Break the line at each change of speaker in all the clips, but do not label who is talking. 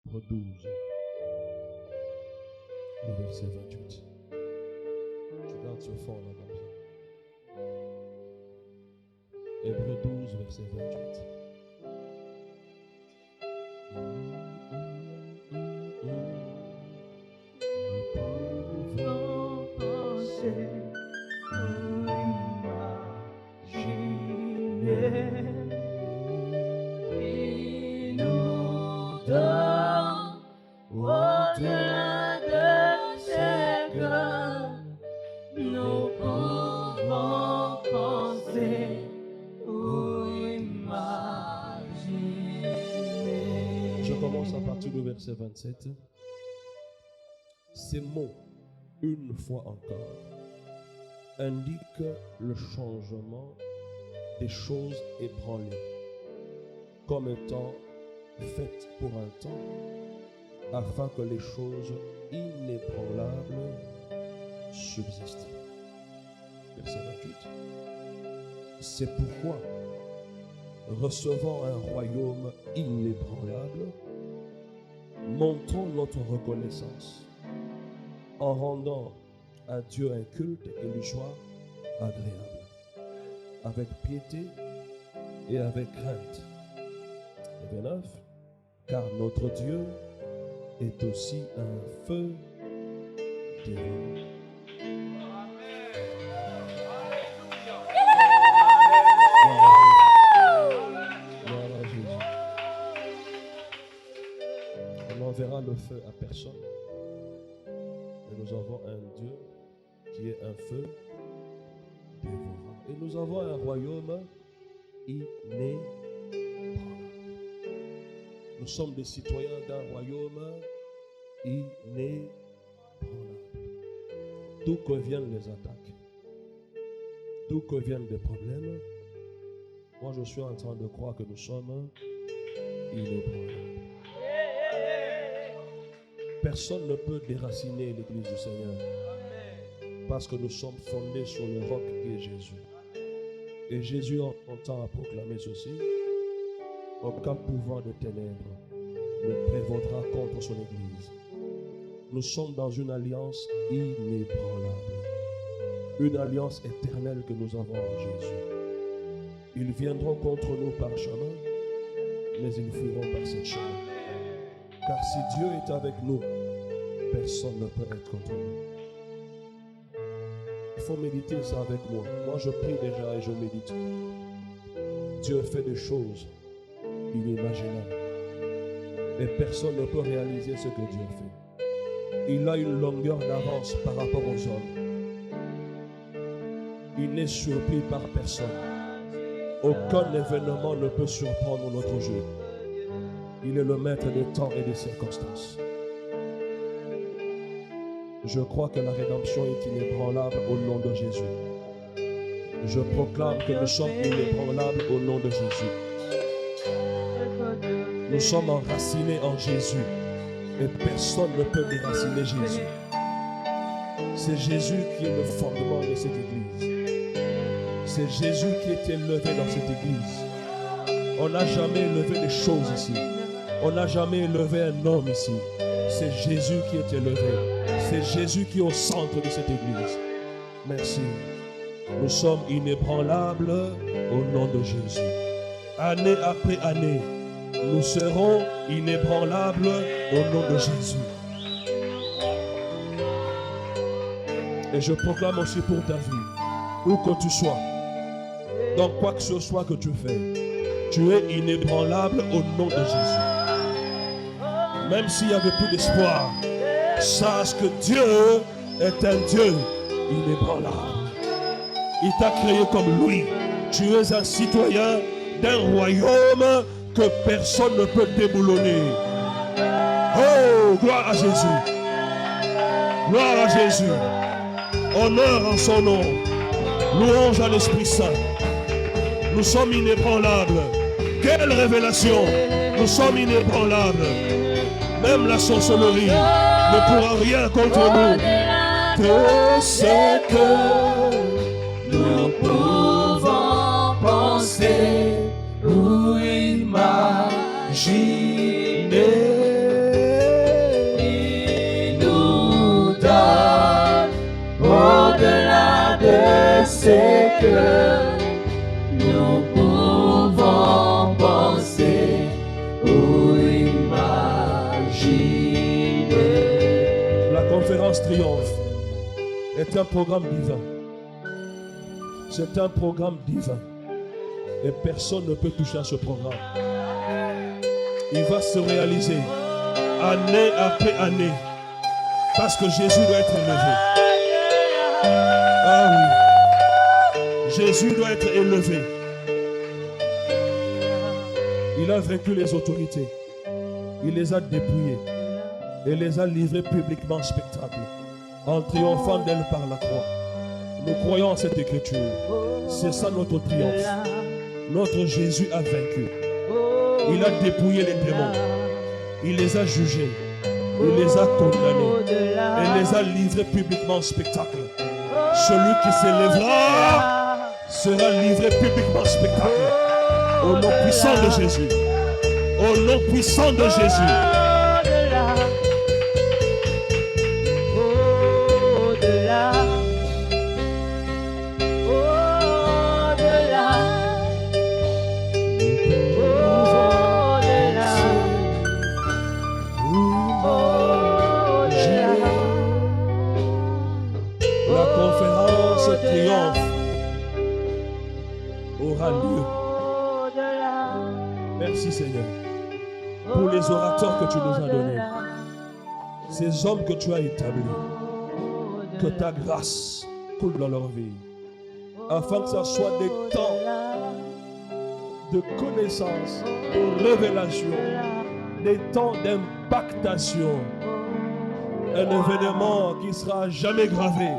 Hébreux 12, le verset 28. Tu gardes ce fond là comme ça. Hébreux 12, verset 28.
Il nous donne au-delà de ce que nous pouvons penser ou imaginer.
Je commence à partir du verset 27. Ces mots, une fois encore, indiquent le changement des choses ébranlées, comme étant faites pour un temps, afin que les choses inébranlables subsistent. Verset 28. C'est pourquoi, recevant un royaume inébranlable, montrons notre reconnaissance en rendant à Dieu un culte qui lui soit agréable, avec piété et avec crainte. Et 29. Car notre Dieu est aussi un feu dévorant. Gloire à Jésus. On n'enverra le feu à personne. Mais nous avons un Dieu qui est un feu dévorant. Et nous avons un royaume inébranlable. Nous sommes des citoyens d'un royaume inébranlable. D'où que viennent les attaques, d'où que viennent des problèmes, moi je suis en train de croire que nous sommes inébranlables. Personne ne peut déraciner l'Église du Seigneur parce que nous sommes fondés sur le roc qui est Jésus. Et Jésus entend à proclamer ceci: aucun pouvoir de ténèbres ne prévaudra contre son Église. Nous sommes dans une alliance inébranlable, une alliance éternelle que nous avons en Jésus. Ils viendront contre nous par chemin, mais ils fuiront par ce chemin. Car si Dieu est avec nous, personne ne peut être contre nous. Il faut méditer ça avec moi. Moi, je prie déjà et je médite. Dieu fait des choses inimaginables. Et personne ne peut réaliser ce que Dieu fait. Il a une longueur d'avance par rapport aux hommes. Il n'est surpris par personne. Aucun événement ne peut surprendre notre Dieu. Il est le maître des temps et des circonstances. Je crois que la rédemption est inébranlable au nom de Jésus. Je proclame que nous sommes inébranlables au nom de Jésus. Nous sommes enracinés en Jésus et personne ne peut déraciner Jésus. C'est Jésus qui est le fondement de cette église. C'est Jésus qui est élevé dans cette église. On n'a jamais élevé des choses ici. On n'a jamais élevé un homme ici. C'est Jésus qui est élevé. C'est Jésus qui est au centre de cette église. Merci. Nous sommes inébranlables au nom de Jésus. Année après année, nous serons inébranlables au nom de Jésus. Et je proclame aussi pour ta vie, où que tu sois, dans quoi que ce soit que tu fais, tu es inébranlable au nom de Jésus. Même s'il n'y avait plus d'espoir, sache que Dieu est un Dieu inébranlable. Il t'a créé comme lui. Tu es un citoyen d'un royaume que personne ne peut déboulonner. Oh, gloire à Jésus. Gloire à Jésus. Honneur en son nom. Louange à l'Esprit Saint. Nous sommes inébranlables. Quelle révélation. Nous sommes inébranlables. Même la sorcellerie ne pourra rien contre nous. Que ce que
nous pouvons penser ou imaginer. que nous pouvons penser ou imaginer.
La conférence Triomphe est un programme divin. C'est un programme divin. Et personne ne peut toucher à ce programme. Il va se réaliser année après année. Parce que Jésus doit être élevé. Ah oui. Jésus doit être élevé. Il a vaincu les autorités. Il les a dépouillées. Et les a livrées publiquement en spectacle. En triomphant d'elle par la croix. Nous croyons en cette écriture. C'est ça notre triomphe. Notre Jésus a vaincu. Il a dépouillé les démons. Il les a jugés. Il les a condamnés. Et les a livrés publiquement en spectacle. Celui qui s'élèvera sera livré publiquement en spectacle. Au nom puissant de Jésus. Au nom puissant de Jésus. Merci Seigneur pour les orateurs que tu nous as donnés, ces hommes que tu as établis, que ta grâce coule dans leur vie, afin que ce soit des temps de connaissance, de révélation, des temps d'impactation, un événement qui sera jamais gravé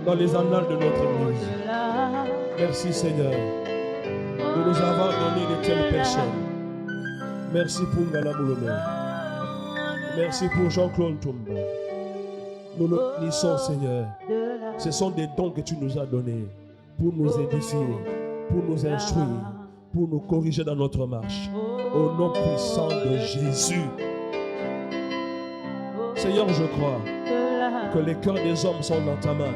dans les annales de notre Église. Merci Seigneur de nous avoir donné de telles personnes. Merci pour Ngala Boulomé. Merci pour Jean-Claude Toumba. Nous le bénissons, Seigneur. Ce sont des dons que tu nous as donnés pour nous édifier, pour nous instruire, pour nous corriger dans notre marche. Au nom puissant de Jésus. Seigneur, je crois que les cœurs des hommes sont dans ta main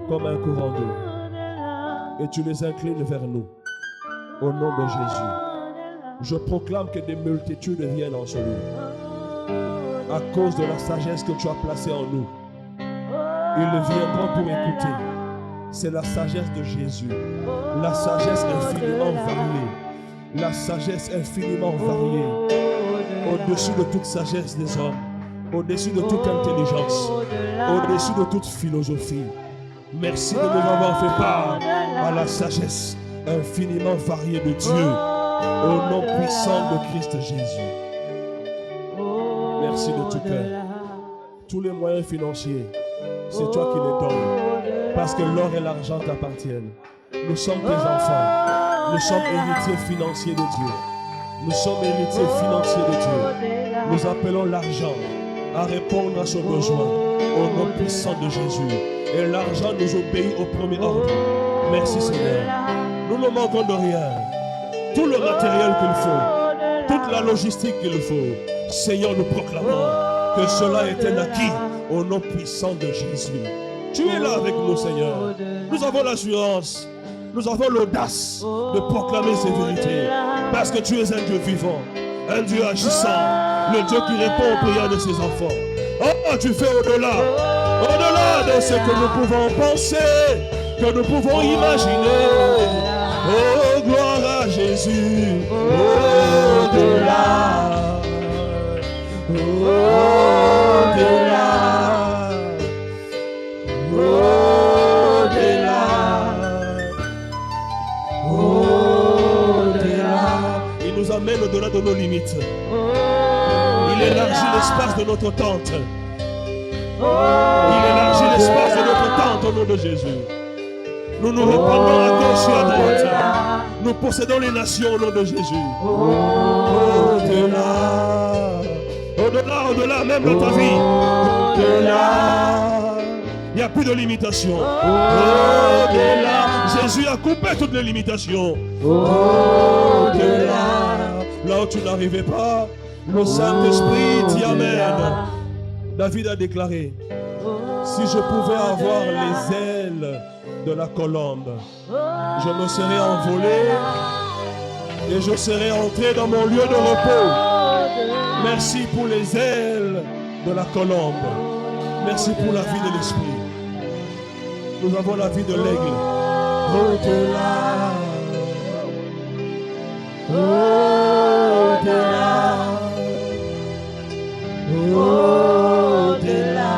comme un courant d'eau. Et tu les inclines vers nous. Au nom de Jésus. Je proclame que des multitudes viennent en ce lieu. À cause de la sagesse que tu as placée en nous. Ils viendront pour écouter. C'est la sagesse de Jésus. La sagesse infiniment variée. La sagesse infiniment variée. Au-dessus de toute sagesse des hommes. Au-dessus de toute intelligence. Au-dessus de toute philosophie. Merci de nous avoir fait part à la sagesse infiniment variée de Dieu. Au nom puissant de Christ Jésus. Merci de tout cœur. Tous les moyens financiers, c'est toi qui les donnes. Parce que l'or et l'argent t'appartiennent. Nous sommes tes enfants. Nous sommes héritiers financiers de Dieu. Nous sommes héritiers financiers de Dieu. Nous appelons l'argent à répondre à ce besoin. Au nom puissant de Jésus. Et l'argent nous obéit au premier ordre. Merci Seigneur. Nous ne manquons de rien. Tout le matériel qu'il faut, toute la logistique qu'il faut, Seigneur, nous proclamons que cela est un acquis au nom puissant de Jésus. Tu es là avec nous, Seigneur. Nous avons l'assurance, nous avons l'audace de proclamer ces vérités, parce que tu es un Dieu vivant, un Dieu agissant, le Dieu qui répond aux prières de ses enfants. Oh, tu fais au-delà de ce que nous pouvons penser, que nous pouvons imaginer. Oh, gloire à Jésus, au-delà, au-delà, au-delà, au-delà. Il nous amène au-delà de nos limites. Il élargit l'espace de notre tente. Il élargit l'espace de notre tente au nom de Jésus. Nous nous répandons à gauche et à droite. Nous possédons les nations au nom de Jésus. Au-delà. Au-delà, au-delà, même dans ta vie. Au-delà. Il n'y a plus de limitation. Au-delà. Jésus a coupé toutes les limitations. Au-delà. Là où tu n'arrivais pas, le Saint-Esprit t'y amène. David a déclaré, Si je pouvais avoir les ailes de la colombe, je me serais envolé et je serais entré dans mon lieu de repos. Merci pour les ailes de la colombe. Merci pour la vie de l'esprit. Nous avons la vie de l'aigle. Au-delà, au-delà, au-delà,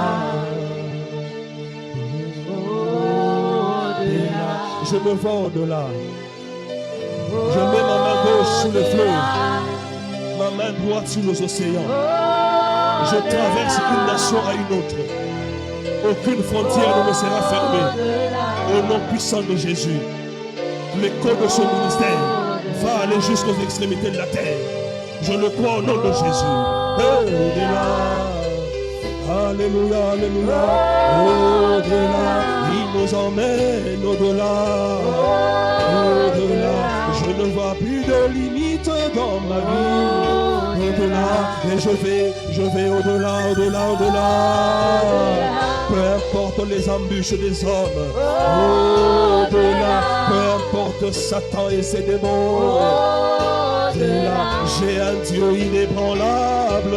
au-delà. Je me vois au-delà. Je mets ma main gauche sur le fleuve, ma main droite sur les océans. Je traverse une nation à une autre. Aucune frontière ne me sera fermée. Au nom puissant de Jésus, l'écho de ce ministère va aller jusqu'aux extrémités de la terre. Je le crois au nom de Jésus. Au-delà, alléluia, alléluia. Au-delà, il nous emmène au-delà. Au-delà, je ne vois plus de limites dans ma vie. Au-delà, et je vais au-delà, au-delà, au-delà. Peu importe les embûches des hommes, au-delà, peu importe Satan et ses démons, au-delà, j'ai un Dieu inébranlable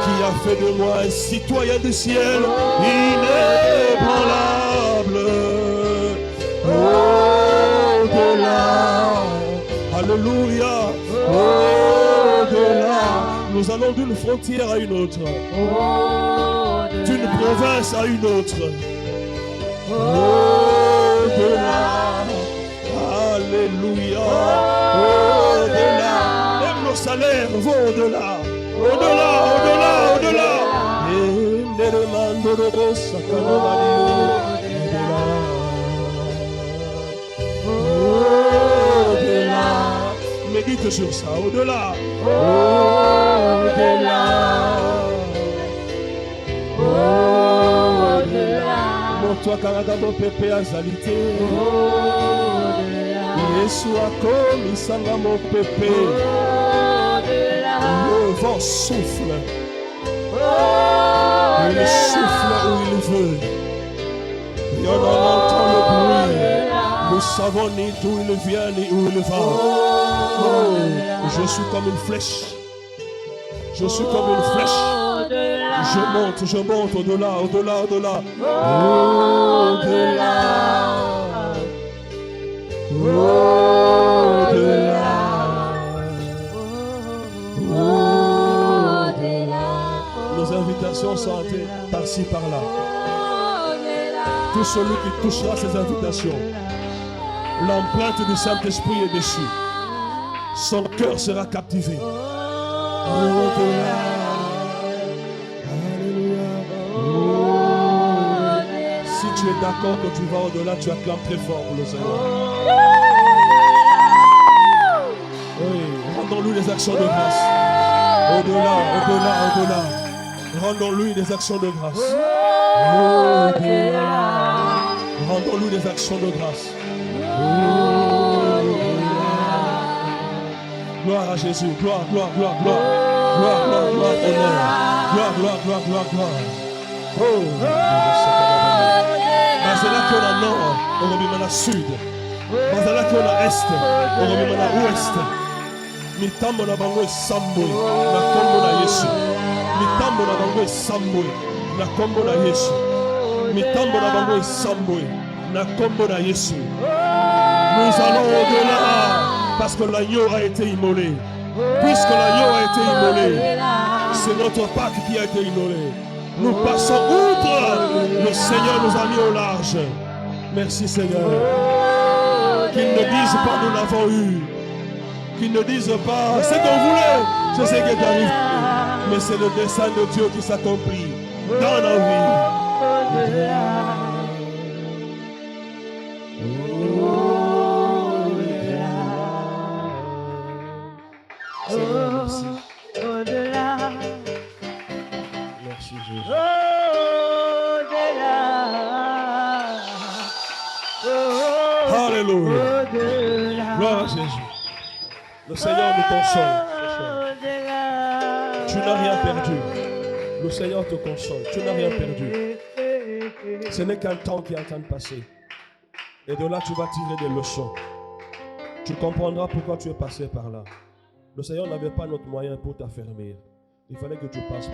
qui a fait de moi un citoyen du ciel inébranlable. Au-delà, alléluia, au-delà, nous allons d'une frontière à une autre, d'une province à une autre. Au-delà, alléluia, au-delà, même nos salaires vont au-delà, au-delà, au-delà, au-delà. Au-delà, médite sur ça, au-delà, au-delà. Toi Kanagabo Pepe Azalité, Yesu akomi sangamo Pepe. Le vent souffle, il souffle où il veut, et on en entend le bruit. Nous savons ni d'où il vient ni où il va. Oh, je suis comme une flèche, je suis comme une flèche. Je monte au-delà, au-delà, au-delà. Au-delà. Au-delà. Au-delà. Nos invitations sont par-ci, par-là. Tout celui qui touchera ces invitations, l'empreinte du Saint-Esprit est dessus. Son cœur sera captivé. Au-delà. Tu es d'accord que tu vas au-delà, tu acclames très fort pour le Seigneur. Oui, rendons-lui des actions de grâce. Au-delà, au-delà, au-delà. Rendons-lui des actions de grâce. Au-delà. Rendons-lui des actions de grâce. Gloire à Jésus, gloire, gloire, gloire, gloire. Gloire, gloire, gloire, honneur. Gloire, gloire, gloire, gloire, gloire. Oh, Bazala qui on a nord, on remet à sud. Bazala qui on a est, on remet à ouest. Mitambo na bango sambo, na kombo na Yesu. Mitambo na bango sambo, na kombo na Yesu. Mitambo na bango sambo, na kombo na Yesu. Nous allons au-delà parce que l'agneau a été immolé. Puisque l'agneau a été immolé, c'est notre Pâque qui a été immolé. Nous passons outre. Le Seigneur nous a mis au large. Merci Seigneur. Qu'ils ne disent pas nous l'avons eu. Qu'ils ne disent pas c'est qu'on voulait. C'est ce qui est arrivé. Mais c'est le dessein de Dieu qui s'accomplit dans nos vies. Seigneur, merci. Merci Jésus. Alléluia. Gloire à Jésus. Le Seigneur nous console. Tu n'as rien perdu. Le Seigneur te console. Tu n'as rien perdu. Ce n'est qu'un temps qui est en train de passer. Et de là, tu vas tirer des leçons. Tu comprendras pourquoi tu es passé par là. Le Seigneur n'avait pas notre moyen pour t'affermir. Il fallait que tu passes par là.